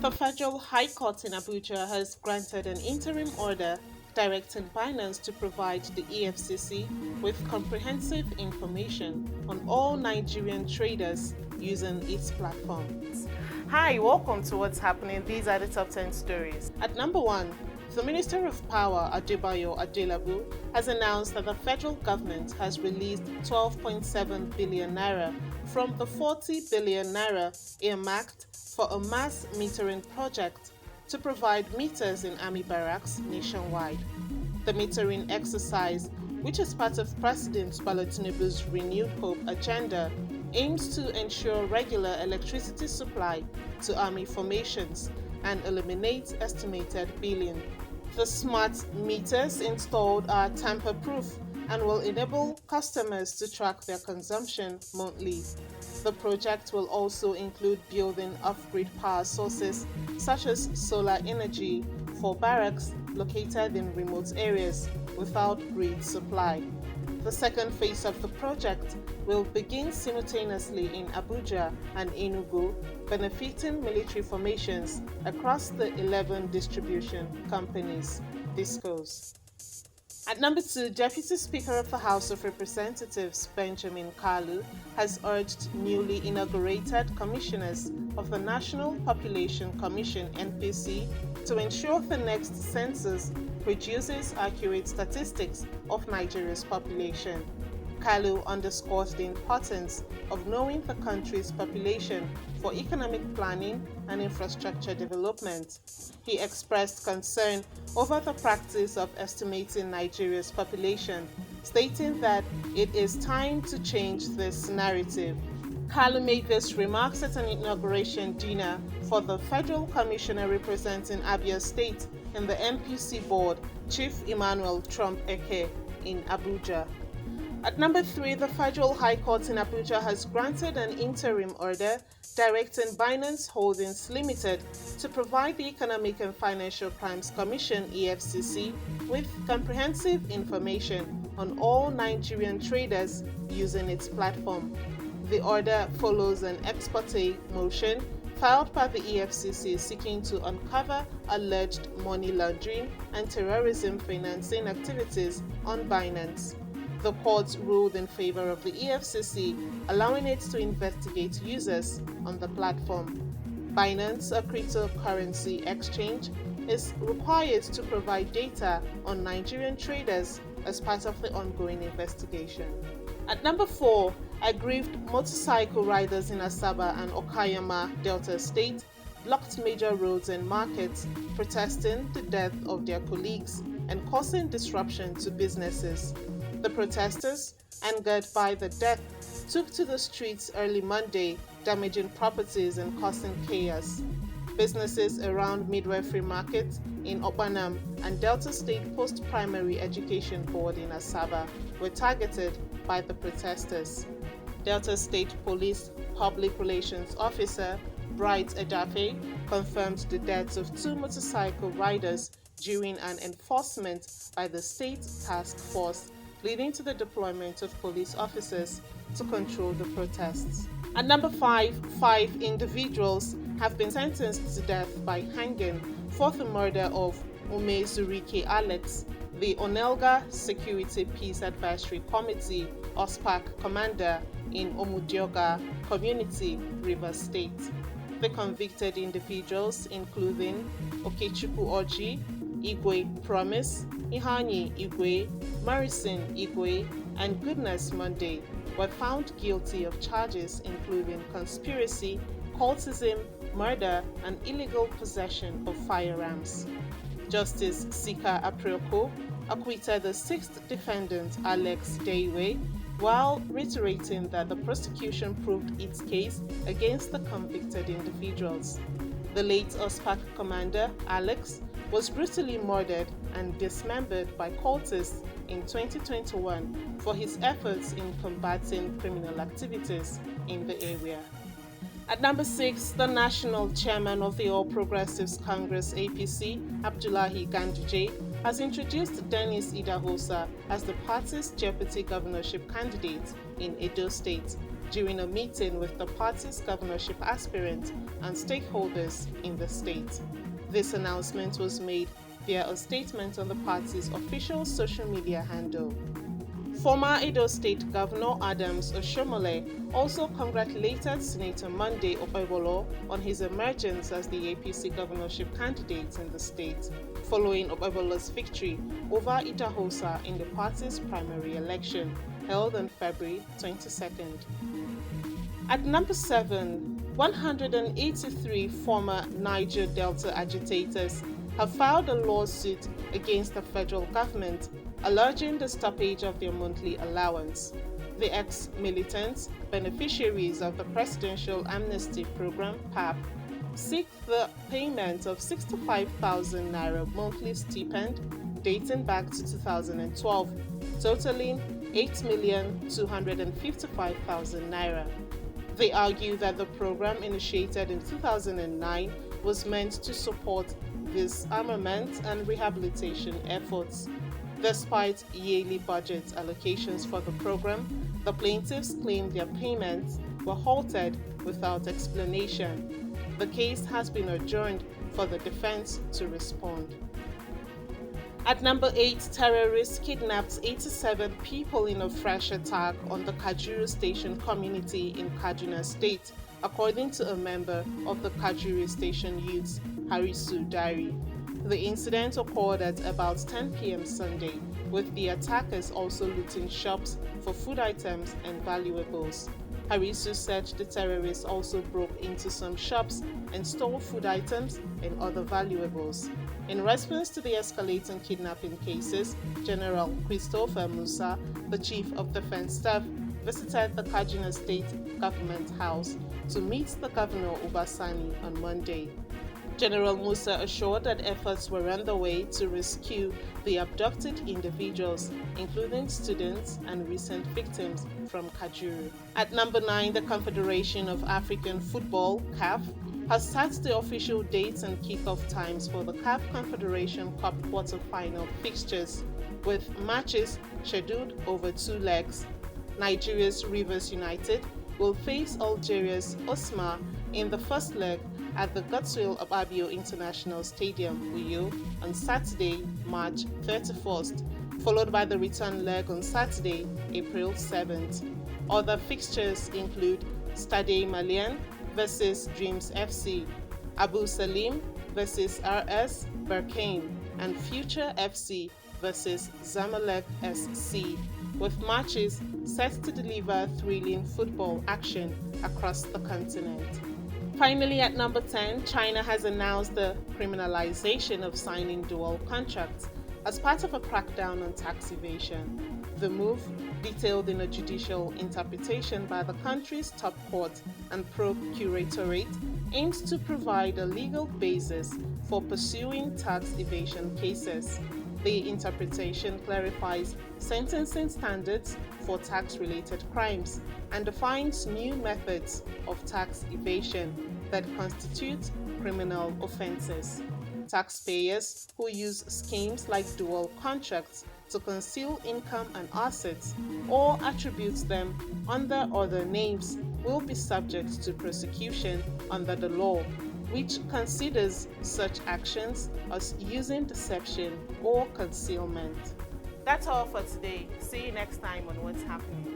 The Federal High Court in Abuja has granted an interim order directing Binance to provide the EFCC with comprehensive information on all Nigerian traders using its platform. Hi, welcome to What's Happening. These are the top 10 stories. At number 1, the Minister of Power, Adebayo Adelabu, has announced that the federal government has released 12.7 billion naira from the 40 billion naira earmarked for a mass metering project to provide meters in army barracks nationwide. The metering exercise, which is part of President Bola Tinubu's Renewed Hope agenda, aims to ensure regular electricity supply to army formations and eliminate estimated billing. The smart meters installed are tamper-proof and will enable customers to track their consumption monthly. The project will also include building off-grid power sources such as solar energy for barracks located in remote areas without grid supply. The second phase of the project will begin simultaneously in Abuja and Enugu, benefiting military formations across the 11 distribution companies. Discos. At number 2, Deputy Speaker of the House of Representatives Benjamin Kalu has urged newly inaugurated commissioners of the National Population Commission (NPC) to ensure the next census produces accurate statistics of Nigeria's population. Kalu underscored the importance of knowing the country's population for economic planning and infrastructure development. He expressed concern over the practice of estimating Nigeria's population, stating that it is time to change this narrative. Kalu made these remarks at an inauguration dinner for the Federal Commissioner representing Abia State in the MPC board, Chief Emmanuel Trump Eke, in Abuja. At number 3, the Federal High Court in Abuja has granted an interim order directing Binance Holdings Limited to provide the Economic and Financial Crimes Commission (EFCC) with comprehensive information on all Nigerian traders using its platform. The order follows an ex parte motion filed by the EFCC seeking to uncover alleged money laundering and terrorism financing activities on Binance. The court ruled in favor of the EFCC, allowing it to investigate users on the platform. Binance, a cryptocurrency exchange, is required to provide data on Nigerian traders as part of the ongoing investigation. At number 4, aggrieved motorcycle riders in Asaba and Okayama, Delta State, blocked major roads and markets, protesting the death of their colleagues and causing disruption to businesses. The protesters, angered by the death, took to the streets early Monday, damaging properties and causing chaos. Businesses around Midwifery Market in Opanam and Delta State Post-Primary Education Board in Asaba were targeted by the protesters. Delta State Police Public Relations Officer Bright Edafe confirmed the deaths of 2 motorcycle riders during an enforcement by the state task force, leading to the deployment of police officers to control the protests. At number 5, 5 individuals have been sentenced to death by hanging for the murder of Ume Zurike Alex, the Onelga Security Peace Advisory Committee (OSPAC) commander in Omudioga Community, Rivers State. The convicted individuals, including Okechukwu Oji, Igwe Promise, Ihanye Igwe, Marison Igwe, and Goodness Monday, were found guilty of charges including conspiracy, cultism, murder, and illegal possession of firearms. Justice Sika Aprioko acquitted the 6th defendant, Alex Deiwe, while reiterating that the prosecution proved its case against the convicted individuals. The late OSPAC commander, Alex, was brutally murdered and dismembered by cultists in 2021 for his efforts in combating criminal activities in the area. At number 6, the national chairman of the All Progressives Congress (APC), Abdullahi Ganduje, has introduced Dennis Idahosa as the party's deputy governorship candidate in Edo State. during a meeting with the party's governorship aspirant and stakeholders in the state. This announcement was made via a statement on the party's official social media handle. Former Edo State Governor Adams Oshomole also congratulated Senator Monday Okpebholo on his emergence as the APC governorship candidate in the state, following Okpebholo's victory over Idahosa in the party's primary election, held on February 22nd. At number 7, 183 former Niger Delta agitators have filed a lawsuit against the federal government alleging the stoppage of their monthly allowance. The ex-militants, beneficiaries of the Presidential Amnesty Program (PAP), seek the payment of 65,000 naira monthly stipend dating back to 2012, totaling 8,255,000 naira. They argue that the program initiated in 2009 was meant to support disarmament and rehabilitation efforts. Despite yearly budget allocations for the program, the plaintiffs claim their payments were halted without explanation. The case has been adjourned for the defense to respond. At number 8, terrorists kidnapped 87 people in a fresh attack on the Kajuru Station community in Kaduna State, according to a member of the Kajuru Station youths, Harisu Dari. The incident occurred at about 10 p.m. Sunday, with the attackers also looting shops for food items and valuables. Harisu said the terrorists also broke into some shops and stole food items and other valuables. In response to the escalating kidnapping cases, General Christopher Musa, the Chief of Defense Staff, visited the Kaduna State Government House to meet the Governor Ubasani on Monday. General Musa assured that efforts were underway to rescue the abducted individuals, including students and recent victims from Kajuru. At number 9, the Confederation of African Football, CAF, has set the official dates and kickoff times for the CAF Confederation Cup quarter-final fixtures, with matches scheduled over 2 legs. Nigeria's Rivers United will face Algeria's Osma in the first leg at the Godswill Ababio International Stadium, Uyo, on Saturday, March 31st, followed by the return leg on Saturday, April 7th. Other fixtures include Stade Malien vs Dreams FC, Abu Salim vs RS Berkane, and Future FC vs Zamalek SC, with matches set to deliver thrilling football action across the continent. Finally, at number 10, China has announced the criminalization of signing dual contracts as part of a crackdown on tax evasion. The move, detailed in a judicial interpretation by the country's top court and procuratorate, aims to provide a legal basis for pursuing tax evasion cases. The interpretation clarifies sentencing standards for tax-related crimes and defines new methods of tax evasion that constitute criminal offenses. Taxpayers who use schemes like dual contracts to conceal income and assets or attribute them under other names will be subject to prosecution under the law, which considers such actions as using deception or concealment. That's all for today. See you next time on What's Happening.